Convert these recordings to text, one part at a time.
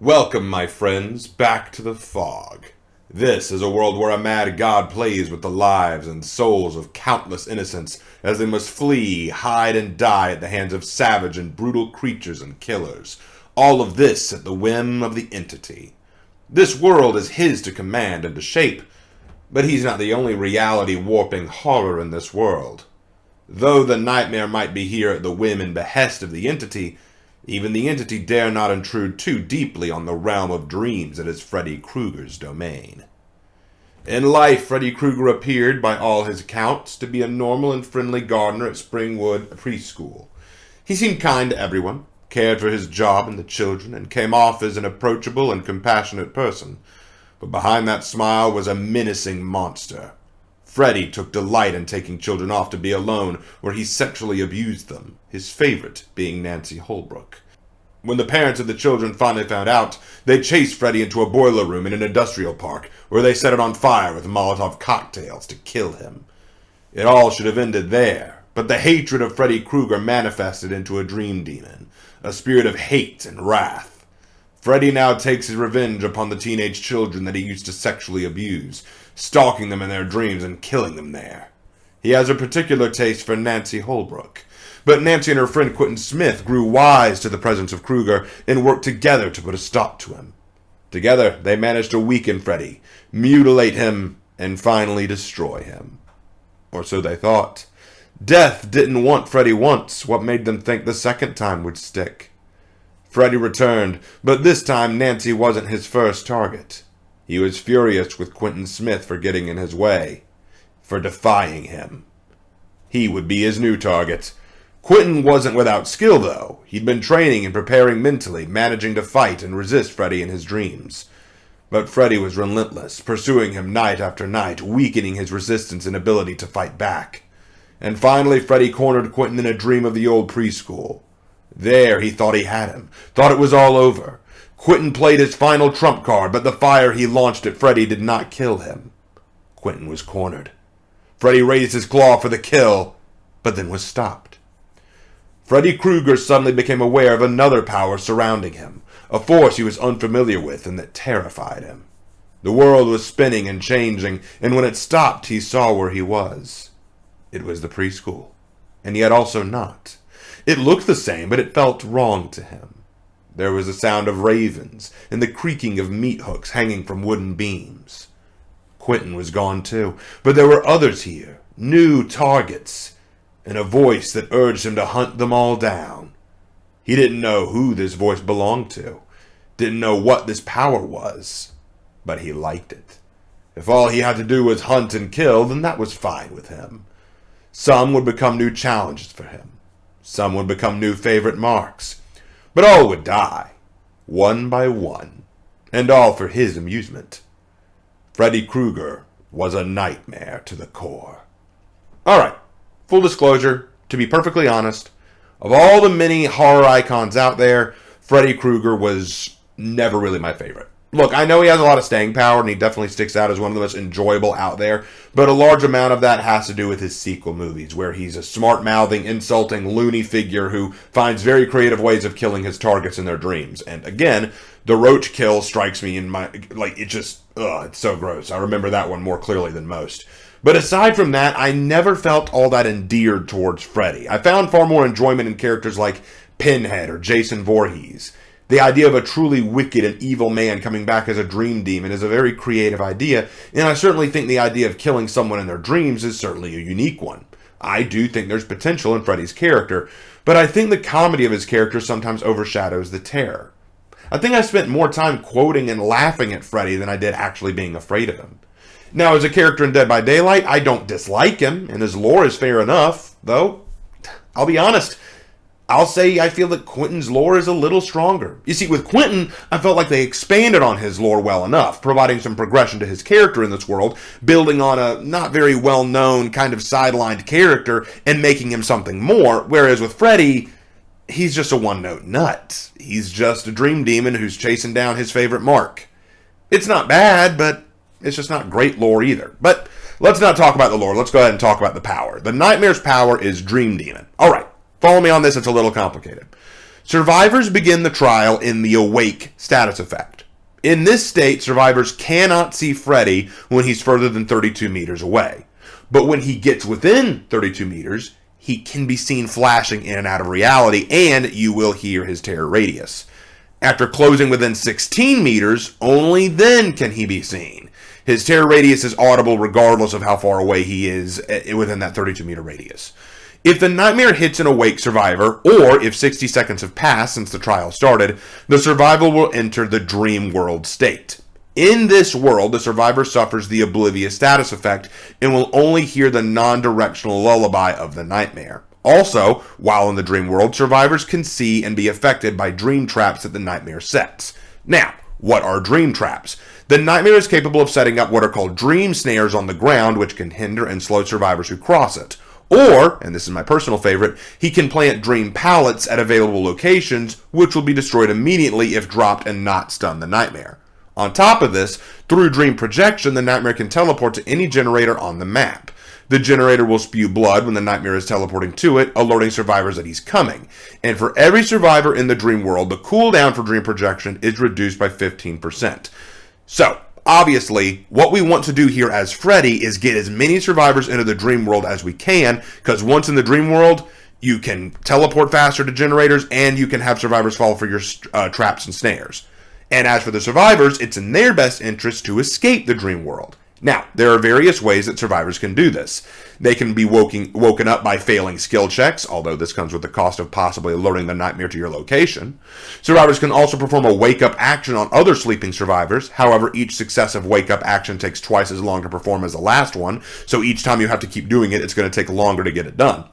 Welcome, my friends, back to the fog. This is a world where a mad god plays with the lives and souls of countless innocents as they must flee, hide, and die at the hands of savage and brutal creatures and killers. All of this at the whim of the entity. This world is his to command and to shape, but he's not the only reality-warping horror in this world. Though the nightmare might be here at the whim and behest of the entity, even the entity dare not intrude too deeply on the realm of dreams that is Freddy Krueger's domain. In life, Freddy Krueger appeared, by all his accounts, to be a normal and friendly gardener at Springwood Preschool. He seemed kind to everyone, cared for his job and the children, and came off as an approachable and compassionate person. But behind that smile was a menacing monster. Freddy took delight in taking children off to be alone, where he sexually abused them, his favorite being Nancy Holbrook. When the parents of the children finally found out, they chased Freddy into a boiler room in an industrial park, where they set it on fire with Molotov cocktails to kill him. It all should have ended there, but the hatred of Freddy Krueger manifested into a dream demon, a spirit of hate and wrath. Freddy now takes his revenge upon the teenage children that he used to sexually abuse, stalking them in their dreams and killing them there. He has a particular taste for Nancy Holbrook, but Nancy and her friend Quentin Smith grew wise to the presence of Krueger and worked together to put a stop to him. Together, they managed to weaken Freddy, mutilate him, and finally destroy him. Or so they thought. Death didn't want Freddy once. What made them think the second time would stick? Freddy returned, but this time Nancy wasn't his first target. He was furious with Quentin Smith for getting in his way, for defying him. He would be his new target. Quentin wasn't without skill, though. He'd been training and preparing mentally, managing to fight and resist Freddy in his dreams. But Freddy was relentless, pursuing him night after night, weakening his resistance and ability to fight back. And finally, Freddy cornered Quentin in a dream of the old preschool. There, he thought he had him, thought it was all over. Quentin played his final trump card, but the fire he launched at Freddy did not kill him. Quentin was cornered. Freddy raised his claw for the kill, but then was stopped. Freddy Krueger suddenly became aware of another power surrounding him, a force he was unfamiliar with and that terrified him. The world was spinning and changing, and when it stopped, he saw where he was. It was the preschool, and yet also not. It looked the same, but it felt wrong to him. There was the sound of ravens and the creaking of meat hooks hanging from wooden beams. Quentin was gone too, but there were others here, new targets, and a voice that urged him to hunt them all down. He didn't know who this voice belonged to, didn't know what this power was, but he liked it. If all he had to do was hunt and kill, then that was fine with him. Some would become new challenges for him. Some would become new favorite marks. But all would die, one by one, and all for his amusement. Freddy Krueger was a nightmare to the core. Alright, full disclosure, to be perfectly honest, of all the many horror icons out there, Freddy Krueger was never really my favorite. Look, I know he has a lot of staying power, and he definitely sticks out as one of the most enjoyable out there, but a large amount of that has to do with his sequel movies, where he's a smart-mouthing, insulting, loony figure who finds very creative ways of killing his targets in their dreams. And again, the roach kill strikes me in my, it's so gross. I remember that one more clearly than most. But aside from that, I never felt all that endeared towards Freddy. I found far more enjoyment in characters like Pinhead or Jason Voorhees. The idea of a truly wicked and evil man coming back as a dream demon is a very creative idea, and I certainly think the idea of killing someone in their dreams is certainly a unique one. I do think there's potential in Freddy's character, but I think the comedy of his character sometimes overshadows the terror. I think I spent more time quoting and laughing at Freddy than I did actually being afraid of him. Now, as a character in Dead by Daylight, I don't dislike him, and his lore is fair enough, though, I'll be honest, I'll say I feel that Quentin's lore is a little stronger. You see, with Quentin, I felt like they expanded on his lore well enough, providing some progression to his character in this world, building on a not very well-known kind of sidelined character and making him something more, whereas with Freddy, he's just a one-note nut. He's just a dream demon who's chasing down his favorite mark. It's not bad, but it's just not great lore either. But let's not talk about the lore. Let's go ahead and talk about the power. The Nightmare's power is Dream Demon. All right. Follow me on this, it's a little complicated. Survivors begin the trial in the awake status effect. In this state, survivors cannot see Freddy when he's further than 32 meters away. But when he gets within 32 meters, he can be seen flashing in and out of reality, and you will hear his terror radius. After closing within 16 meters, only then can he be seen. His terror radius is audible regardless of how far away he is within that 32 meter radius. If the nightmare hits an awake survivor, or if 60 seconds have passed since the trial started, the survivor will enter the dream world state. In this world, the survivor suffers the oblivious status effect and will only hear the non-directional lullaby of the nightmare. Also, while in the dream world, survivors can see and be affected by dream traps that the nightmare sets. Now, what are dream traps? The nightmare is capable of setting up what are called dream snares on the ground, which can hinder and slow survivors who cross it. Or, and this is my personal favorite, he can plant dream pallets at available locations, which will be destroyed immediately if dropped and not stun the nightmare. On top of this, through dream projection, the nightmare can teleport to any generator on the map. The generator will spew blood when the nightmare is teleporting to it, alerting survivors that he's coming. And for every survivor in the dream world, the cooldown for dream projection is reduced by 15%. So, obviously, what we want to do here as Freddy is get as many survivors into the dream world as we can, because once in the dream world, you can teleport faster to generators, and you can have survivors fall for your traps and snares. And as for the survivors, it's in their best interest to escape the dream world. Now, there are various ways that survivors can do this. They can be woken up by failing skill checks, although this comes with the cost of possibly alerting the nightmare to your location. Survivors can also perform a wake-up action on other sleeping survivors. However, each successive wake-up action takes twice as long to perform as the last one, so each time you have to keep doing it, it's going to take longer to get it done.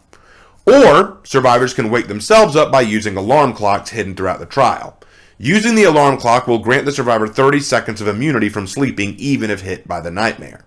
Or, survivors can wake themselves up by using alarm clocks hidden throughout the trial. Using the alarm clock will grant the survivor 30 seconds of immunity from sleeping, even if hit by the nightmare.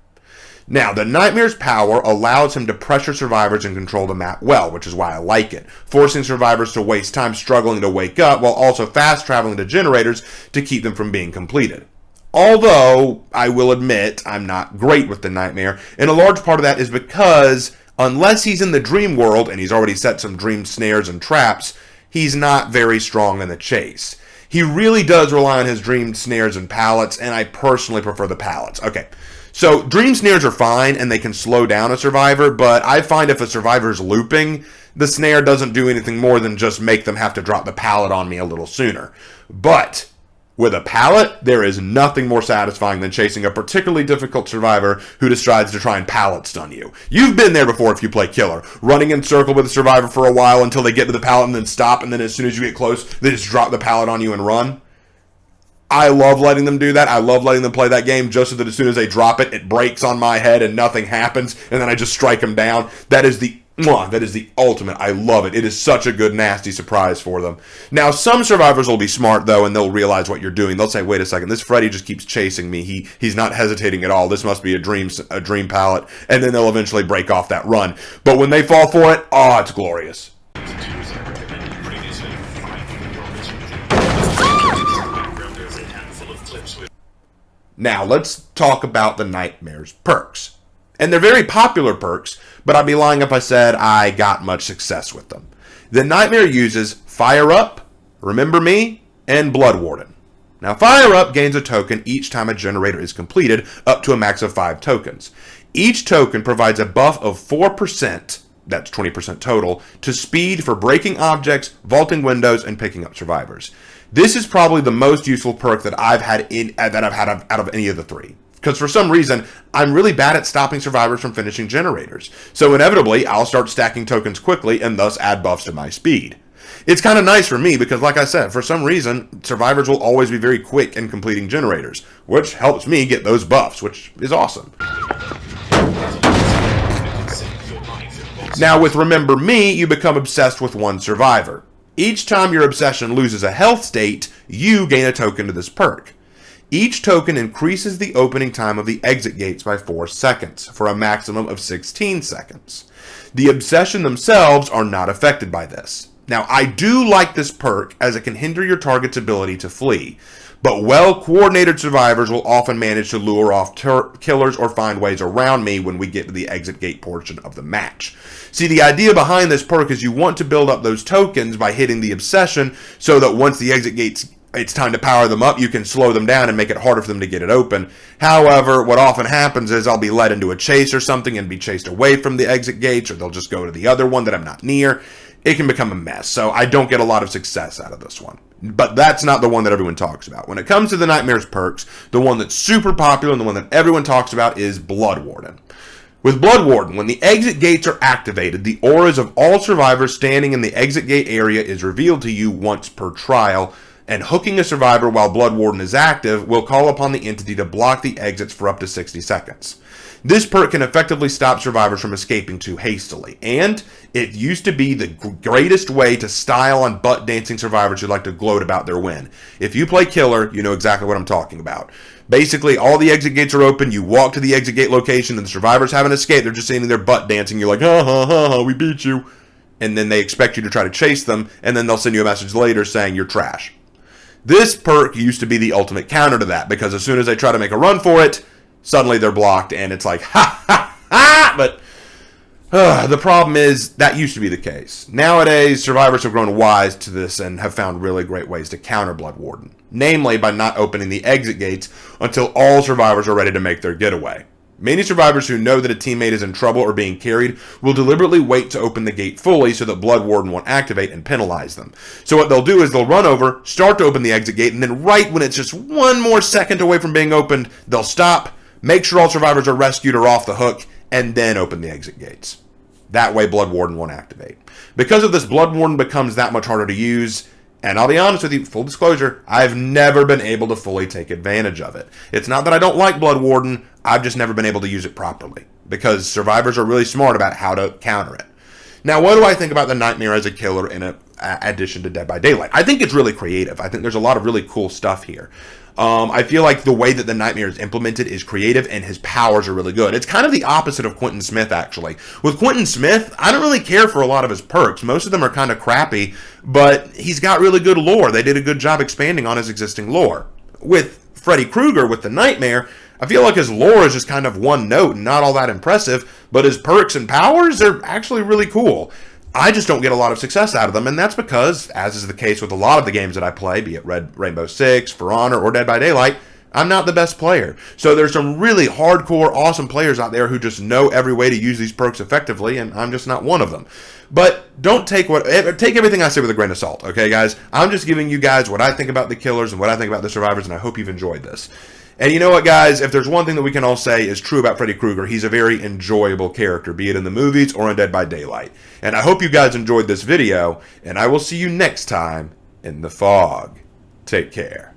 Now, the nightmare's power allows him to pressure survivors and control the map well, which is why I like it, forcing survivors to waste time struggling to wake up while also fast traveling to generators to keep them from being completed. Although, I will admit, I'm not great with the nightmare, and a large part of that is because, unless he's in the dream world and he's already set some dream snares and traps, he's not very strong in the chase. He really does rely on his dream snares and pallets, and I personally prefer the pallets. Okay, so dream snares are fine, and they can slow down a survivor, but I find if a survivor's looping, the snare doesn't do anything more than just make them have to drop the pallet on me a little sooner. But with a pallet, there is nothing more satisfying than chasing a particularly difficult survivor who decides to try and pallet stun you. You've been there before if you play killer, running in circle with a survivor for a while until they get to the pallet and then stop, and then as soon as you get close, they just drop the pallet on you and run. I love letting them do that. I love letting them play that game just so that as soon as they drop it, it breaks on my head and nothing happens, and then I just strike them down. That is the ultimate. I love it. It is such a good, nasty surprise for them. Now, some survivors will be smart, though, and they'll realize what you're doing. They'll say, wait a second, this Freddy just keeps chasing me. He's not hesitating at all. This must be a dream pallet. And then they'll eventually break off that run. But when they fall for it, oh, it's glorious. Now, let's talk about the Nightmare's perks. And they're very popular perks, but I'd be lying if I said I got much success with them. The Nightmare uses Fire Up, Remember Me, and Blood Warden. Now, Fire Up gains a token each time a generator is completed, up to a max of 5 tokens. Each token provides a buff of 4%, that's 20% total, to speed for breaking objects, vaulting windows, and picking up survivors. This is probably the most useful perk that I've had out of any of the three. Because for some reason, I'm really bad at stopping survivors from finishing generators. So inevitably, I'll start stacking tokens quickly and thus add buffs to my speed. It's kind of nice for me because, like I said, for some reason, survivors will always be very quick in completing generators, which helps me get those buffs, which is awesome. Now, with Remember Me, you become obsessed with one survivor. Each time your obsession loses a health state, you gain a token to this perk. Each token increases the opening time of the exit gates by 4 seconds, for a maximum of 16 seconds. The obsession themselves are not affected by this. Now, I do like this perk as it can hinder your target's ability to flee, but well-coordinated survivors will often manage to lure off killers or find ways around me when we get to the exit gate portion of the match. See, the idea behind this perk is you want to build up those tokens by hitting the obsession so that once the exit gates, it's time to power them up, you can slow them down and make it harder for them to get it open. However, what often happens is I'll be led into a chase or something and be chased away from the exit gates, or they'll just go to the other one that I'm not near. It can become a mess, so I don't get a lot of success out of this one. But that's not the one that everyone talks about. When it comes to the Nightmares perks, the one that's super popular and the one that everyone talks about is Blood Warden. With Blood Warden, when the exit gates are activated, the auras of all survivors standing in the exit gate area is revealed to you once per trial, and hooking a survivor while Blood Warden is active will call upon the entity to block the exits for up to 60 seconds. This perk can effectively stop survivors from escaping too hastily, and it used to be the greatest way to style on butt-dancing survivors who like to gloat about their win. If you play Killer, you know exactly what I'm talking about. Basically, all the exit gates are open, you walk to the exit gate location, and the survivors haven't escaped, they're just sitting there butt dancing, you're like, ha ha ha ha, we beat you. And then they expect you to try to chase them, and then they'll send you a message later saying you're trash. This perk used to be the ultimate counter to that, because as soon as they try to make a run for it, suddenly they're blocked, and it's like, ha ha ha! But the problem is, that used to be the case. Nowadays, survivors have grown wise to this and have found really great ways to counter Blood Warden. Namely, by not opening the exit gates until all survivors are ready to make their getaway. Many survivors who know that a teammate is in trouble or being carried will deliberately wait to open the gate fully so that Blood Warden won't activate and penalize them. So what they'll do is they'll run over, start to open the exit gate, and then right when it's just one more second away from being opened, they'll stop, make sure all survivors are rescued or off the hook, and then open the exit gates. That way Blood Warden won't activate. Because of this, Blood Warden becomes that much harder to use, and I'll be honest with you, full disclosure, I've never been able to fully take advantage of it. It's not that I don't like Blood Warden, I've just never been able to use it properly, because survivors are really smart about how to counter it. Now, what do I think about the Nightmare as a killer in addition to Dead by Daylight? I think it's really creative. I think there's a lot of really cool stuff here. I feel like the way that the Nightmare is implemented is creative, and his powers are really good. It's kind of the opposite of Quentin Smith, actually. With Quentin Smith, I don't really care for a lot of his perks. Most of them are kind of crappy, but he's got really good lore. They did a good job expanding on his existing lore. With Freddy Krueger, with the Nightmare, I feel like his lore is just kind of one note and not all that impressive, but his perks and powers are actually really cool. I just don't get a lot of success out of them, and that's because, as is the case with a lot of the games that I play, be it Rainbow Six, For Honor, or Dead by Daylight, I'm not the best player. So there's some really hardcore, awesome players out there who just know every way to use these perks effectively, and I'm just not one of them. But don't take everything I say with a grain of salt, okay, guys? I'm just giving you guys what I think about the killers and what I think about the survivors, and I hope you've enjoyed this. And you know what, guys? If there's one thing that we can all say is true about Freddy Krueger, he's a very enjoyable character, be it in the movies or in Dead by Daylight. And I hope you guys enjoyed this video, and I will see you next time in the fog. Take care.